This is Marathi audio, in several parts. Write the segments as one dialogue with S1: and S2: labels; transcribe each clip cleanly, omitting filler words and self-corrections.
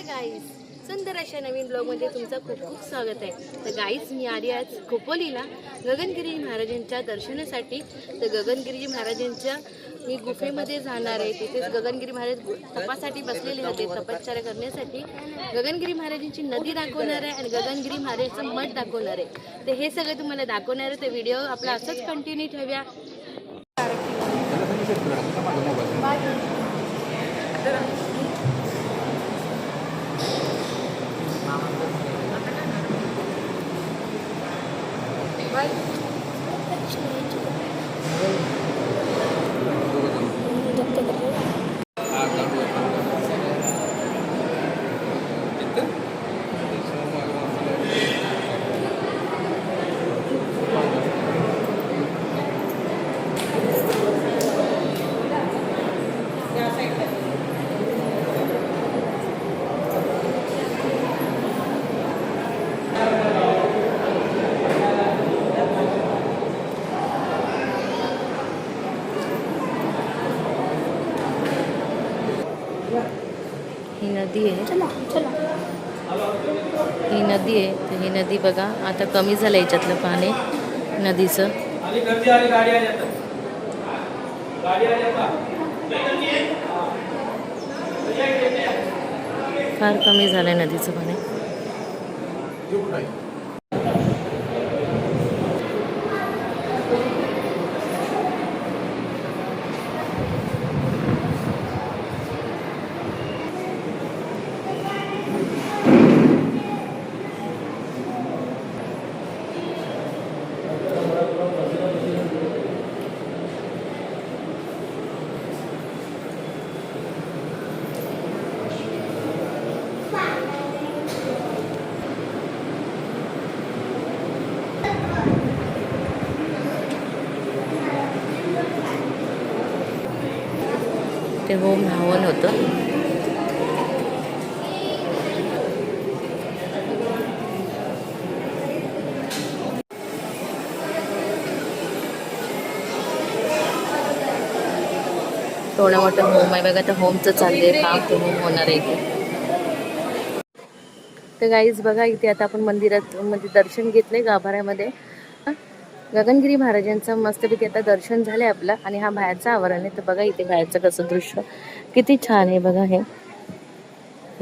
S1: हाय गाईज, सुंदर अशा नवीन ब्लॉगमध्ये तुमचं खूप खूप स्वागत आहे. तर गाईज, मी आली आज खोपोलीला गगनगिरी महाराजांच्या दर्शनासाठी. तर गगनगिरी महाराजांच्या मी गुफेमध्ये जाणार आहे. तिथेच गगनगिरी महाराज तपासाठी बसलेले होते, तपश्चर्या करण्यासाठी. गगनगिरी महाराजांची नदी दाखवणार आहे आणि गगनगिरी महाराजांचं मठ दाखवणार आहे. तर हे सगळं तुम्हाला दाखवणार आहे. तर व्हिडिओ आपला असंच कंटिन्यू ठेवूया. ही नदी आहे. ही नदी आहे. तर ही नदी बघा, आता कमी झालं याच्यातलं पाणी नदीचं. फार कमी झालंय नदीचं पाणी. ते होम हवन होतं. थोडं मोठं होम आहे बघा. तर होमचं चाललंय काम. तो होम होणार आहे इथे. तर गाईज बघा, इथे आता आपण मंदिरात मध्ये दर्शन घेतलंय गाभाऱ्यामध्ये. गगनगिरी महाराजांचं मस्तपैकी आता दर्शन झालंय आपलं. आणि हा बाहेरचा आवरण आहे. तर बघा इथे बाहेरचं कसं दृश्य किती छान आहे बघा. हे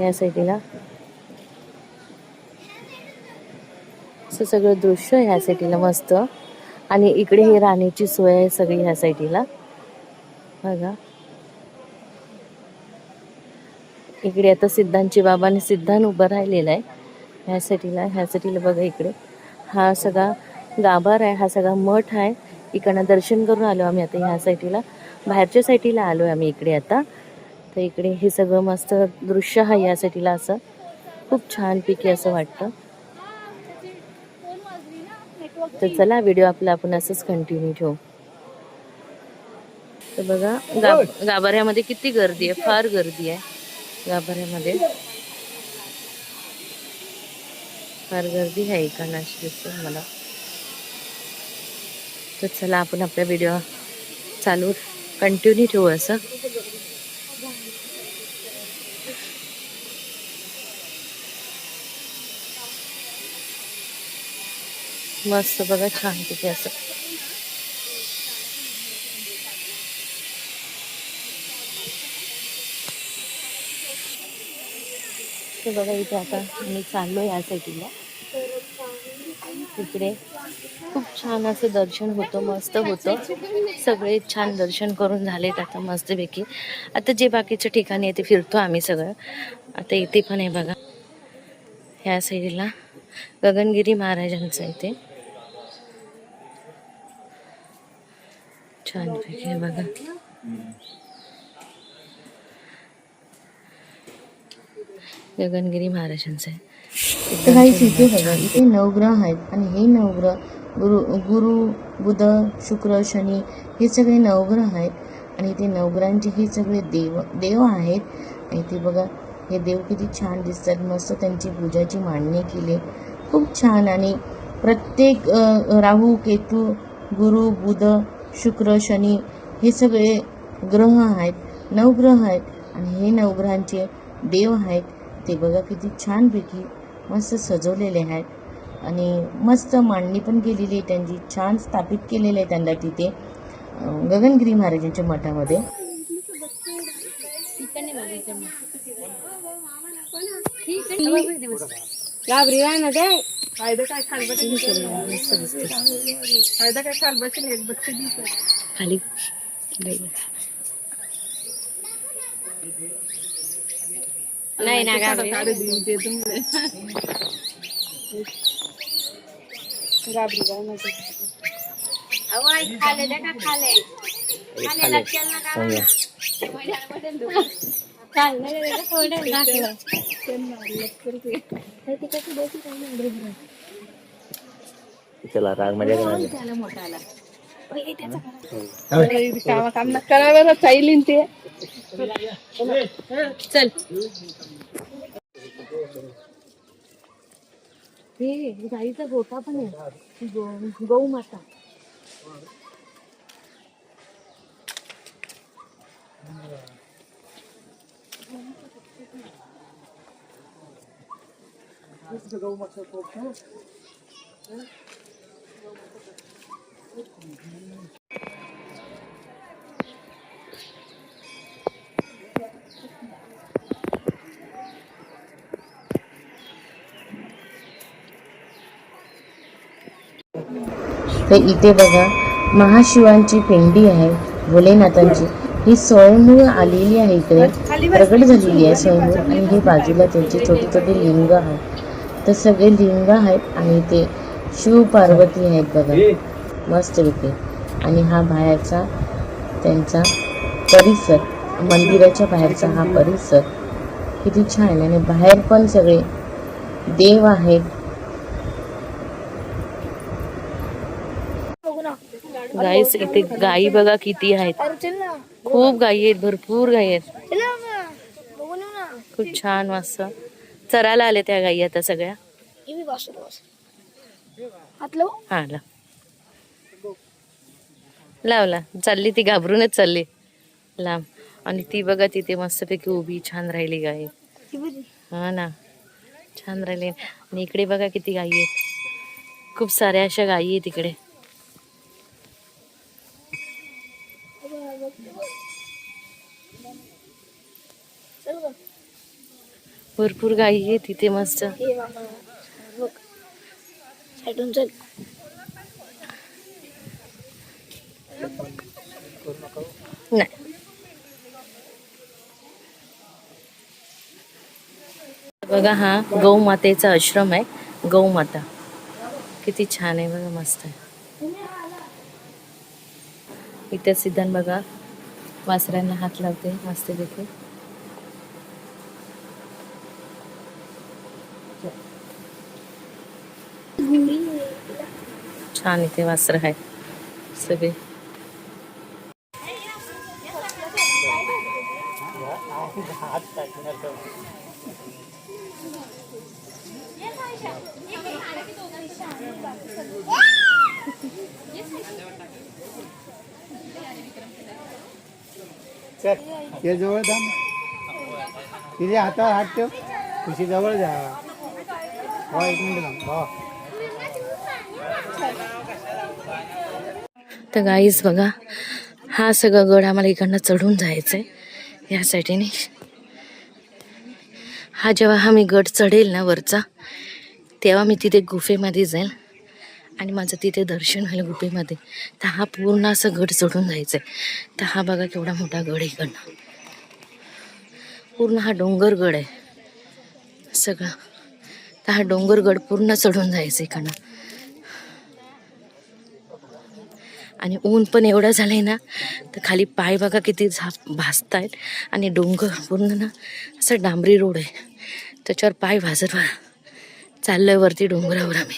S1: या साईडला असं सगळं दृश्य ह्या साईडला मस्त. आणि इकडे हे राहण्याची सोय आहे सगळी ह्या साईडला बघा. इकडे आता सिद्धांची बाबाने सिद्धांत उभं राहिलेला आहे ह्या साईडला बघा. इकडे हा सगळा गाभार आहे, हा सगळा मठ आहे. इकडनं दर्शन करून आलो आम्ही. आता ह्या साईडला बाहेरच्या साईडला आलो आम्ही इकडे आता. तर इकडे हे सगळं मस्त दृश्य आहे या साईडला. असं खूप छानपैकी असं वाटतं. तर चला, व्हिडिओ आपला आपण असंच कंटिन्यू ठेवू. तर बघा, गाभाऱ्यामध्ये किती गर्दी आहे, फार गर्दी आहे गाभाऱ्यामध्ये. फार गर्दी आहे इकडनं अशी दिसते मला. तर चला, आपण आपला व्हिडिओ चालू कंटिन्यू ठेवू असं. मस्त बघा, छान तिथे असं. तर बघा, इथे आता आम्ही चाललो या साईडला. तिकडे खूप छान असं दर्शन होतं, मस्त होतं. सगळे छान दर्शन करून झालेत आता मस्तपैकी. आता जे बाकीच्या ठिकाणी आहे ते फिरतो आम्ही सगळं. आता इथे पण आहे बघा, ह्या साईडला गगनगिरी महाराजांचं इथे छानपैकी आहे बघा. गगनगिरी महाराजांचं आहे.
S2: इथे बघा, इथे नवग्रह आहेत. आणि हे नवग्रह गुरु बुध शुक्र शनी हे सगळे नवग्रह आहेत. आणि ते नवग्रहांचे हे सगळे देव आहेत. आणि ते बघा, हे देव किती छान दिसतात. मस्त त्यांची पूजाची मांडणी केली, खूप छान. आणि प्रत्येक राहू केतू गुरु बुध शुक्र शनी हे सगळे ग्रह आहेत, नवग्रह आहेत. आणि हे नवग्रहांचे देव आहेत. ते बघा किती छानपैकी मस्त सजवलेले आहेत आणि मस्त मांडणी पण केलेली आहे त्यांची, छान स्थापित केलेलं आहे त्यांना तिथे गगनगिरी महाराजांच्या मठामध्ये.
S1: घाबरी ना काय
S3: फायदा काय फायदा काय खाल बसेल एक बच्चे
S1: खाली नाही ना घाबरी
S3: ते तुमचे घाबरी जाऊ नको.
S1: खाले का खाले खाले लक्षण ना का
S4: चला राग मजा
S3: काम करावं चालली ते
S1: चल. हे गाईचा गोठा पण आहे, गौ माता.
S2: तर इथे बघा महाशिवांची पिंडी आहे भोलेनाथांची, ही स्वयंभू आलेली आहे, इकडे प्रगट झालेली आहे स्वयंभू. आणि हे बाजूला त्यांचे छोटे छोटे लिंग आहेत, तर सगळे लिंग आहेत आणि ते शिव पार्वती आहेत बघा मस्त इथे. आणि हा बाहेरचा त्यांचा परिसर, मंदिराच्या बाहेरचा हा परिसर किती छान. आणि बाहेर पण सगळे देव आहेत.
S1: गाईस इथे गाई बघा किती आहेत, खूप गाई आहेत, भरपूर गाई आहेत, खूप छान. मस्त चरायला आले त्या गाई आता सगळ्या. हा लावला चालली ती, घाबरूनच चालली लांब. आणि ती बघा तिथे मस्तपैकी उभी छान राहिली गाई. हा ना छान राहिली. आणि इकडे बघा किती गाई आहेत, खूप साऱ्या अशा गाई आहेत इकडे. भरपूर गाई आहे तिथे मस्त. नाही बघा हा गौ मातेचा आश्रम आहे, गौ माता किती छान आहे बघा, मस्त आहे. इथे सिद्धांत बघा वासरांना हात लावते मस्त देखील. छान इथे वासर आहे सगळे.
S5: ये जवळ थांब, तिथे हातावर हात ठेव, खुशी जवळ जा. हो एक मिनिट थांब. हो
S1: तर गाईस बघा हा सगळा गड आम्हाला इकडनं चढून जायचंय या साईडने. हा जेव्हा मी गड चढेल ना वरचा, तेव्हा मी तिथे गुफेमध्ये जाईल आणि माझं तिथे दर्शन होईल गुफेमध्ये. तर हा पूर्ण असं गड चढून जायचंय. तर हा बघा केवढा मोठा गड इकडनं, पूर्ण हा डोंगर गड आहे सगळा. तर हा डोंगर गड पूर्ण चढून जायचं इकडनं. आणि ऊन पण एवढं झालंय ना, तर खाली पाय बघा किती भाजतायत. आणि डोंगर पूर्ण ना असं डांबरी रोड आहे, त्याच्यावर पाय भाजत चाललोय वरती डोंगरावर आम्ही.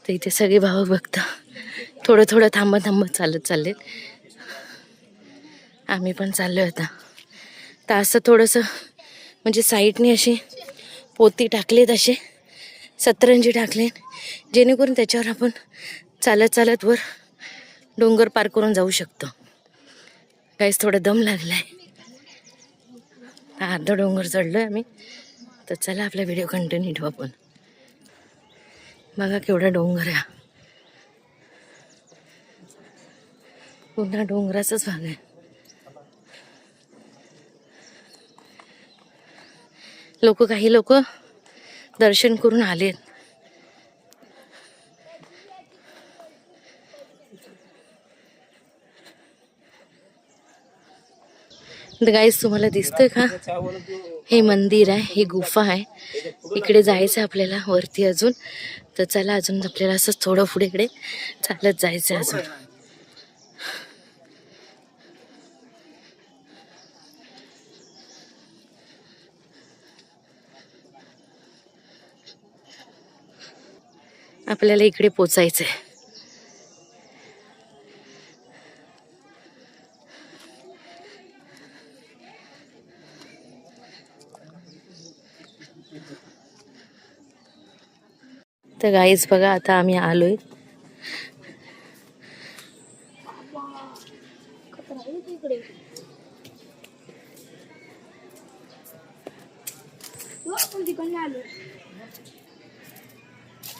S1: तर इथे सगळे भाव बघता थोडं थोडं थांबत थांबत चालले. आम्ही पण चाललोय आता. तर असं थोडंसं म्हणजे साईडने अशी पोती टाकलेत, असे सतरंजी टाकलेत, जेणेकरून त्याच्यावर आपण चालत चालत वर डोंगर पार करून जाऊ शकतो. काहीच थोडा दम लागलाय. अर्धा डोंगर चढलोय आम्ही, तर चला आपला व्हिडिओ कंटिन्यू ठेवू आपण. बघा केवढा डोंगर आहे, पुन्हा डोंगराचाच भाग आहे. काही लोक दर्शन करून आलेत. गाईस तुम्हाला दिसतंय का, हे मंदिर आहे, ही गुफा आहे. इकडे जायचं आपल्याला वरती अजून. तर चला अजून आपल्याला असं थोडं पुढे इकडे चालत जायचं अजून. आपल्याला इकडे पोचायचंय. तर गाईज बघा आता आम्ही आलोय.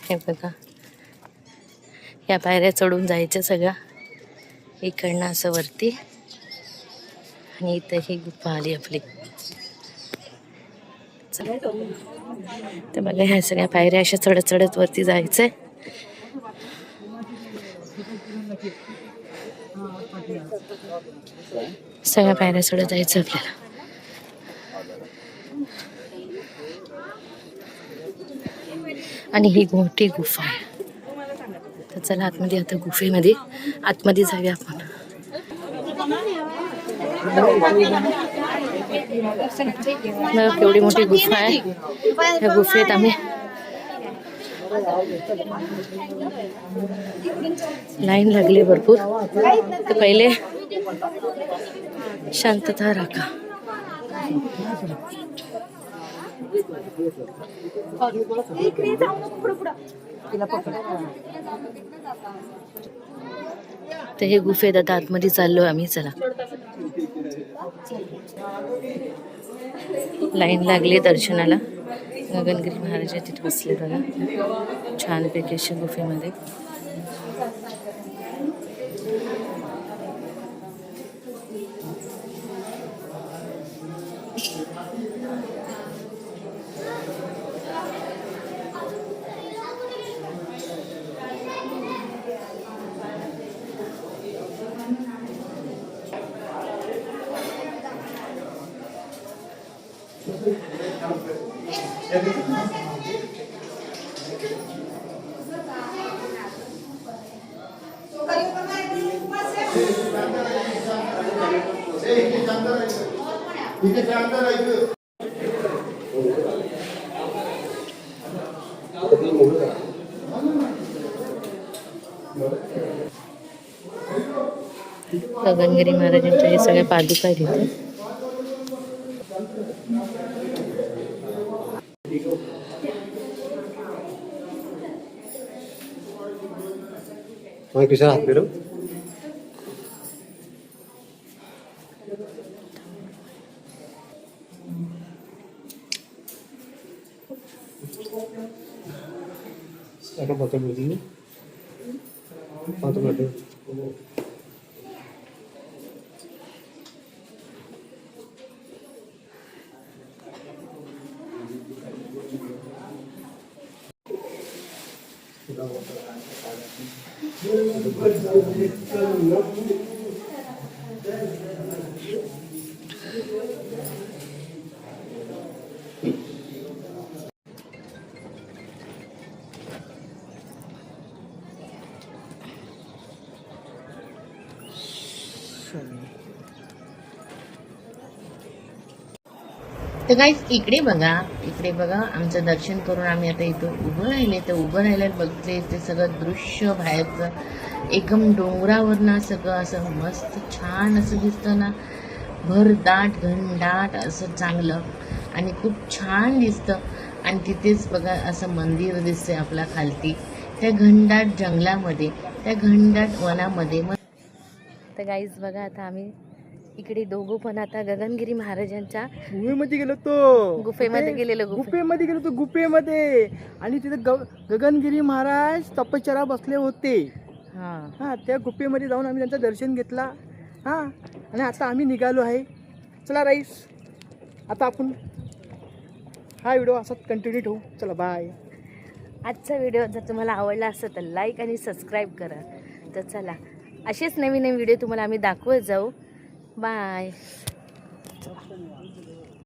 S1: हे बघा या पायऱ्या चढून जायच्या सगळ्या इकडनं असं वरती, आणि इथं ही गुफा आली आपली. तर बघा ह्या सगळ्या पायऱ्या अशा चढत चढत वरती जायचंय. सगळ्या पायऱ्या चढत जायचं आपल्याला. आणि ही मोठी गुफा आहे. तर चला आतमध्ये, आता गुफेमध्ये आतमध्ये जाऊया आपण. केवढी मोठी गुफा आहे. या गुफेत आम्ही लाईन लागली भरपूर. तर पहिले शांतता राखा. तर हे गुफेत आता आतमध्ये चाललो आम्ही. चला लाईन लागली दर्शनाला. गगनगिरी महाराज तिथे बसले बघा छानपैकी अशा गुफेमध्ये. गगनगिरी महाराजांच्या हे सगळ्या पादुका आहेत इथे.
S5: हात फिरव.
S2: तर गाईज इकडे बघा आमचं दर्शन करून आम्ही आता इथं उभं राहिले. तर उभं राहिल्यावर बघते ते सगळं दृश्य बाहेरचं एकदम डोंगरावरनं सगळं असं मस्त छान असं दिसतं ना, भरदाट घनदाट असं चांगलं आणि खूप छान दिसतं. आणि तिथेच बघा असं मंदिर दिसतंय आपला खालती त्या घनदाट जंगलामध्ये, त्या घनदाट वनामध्ये. तर गाईज बघा आता आम्ही
S1: इकडे दोघं पण आता गगनगिरी महाराजांच्या
S5: गुहेमध्ये गेलो तो
S1: गुफेमध्ये गेलेलो
S5: गुफेमध्ये गेलो तो गुफेमध्ये आणि तिथे गगनगिरी महाराज तपश्चर्या बसले होते.
S1: हा
S5: त्या गुफेमध्ये जाऊन आम्ही त्यांचं दर्शन घेतला. आणि आता आम्ही निघालो आहे. चला राईस, आता आपण हा व्हिडिओ असाच कंटिन्यू ठेवू. चला बाय.
S1: आजचा व्हिडिओ जर तुम्हाला आवडला असेल तर लाईक आणि सबस्क्राईब करा. तर चला असेच नवीन नवीन व्हिडिओ तुम्हाला आम्ही दाखवत जाऊ. बाय.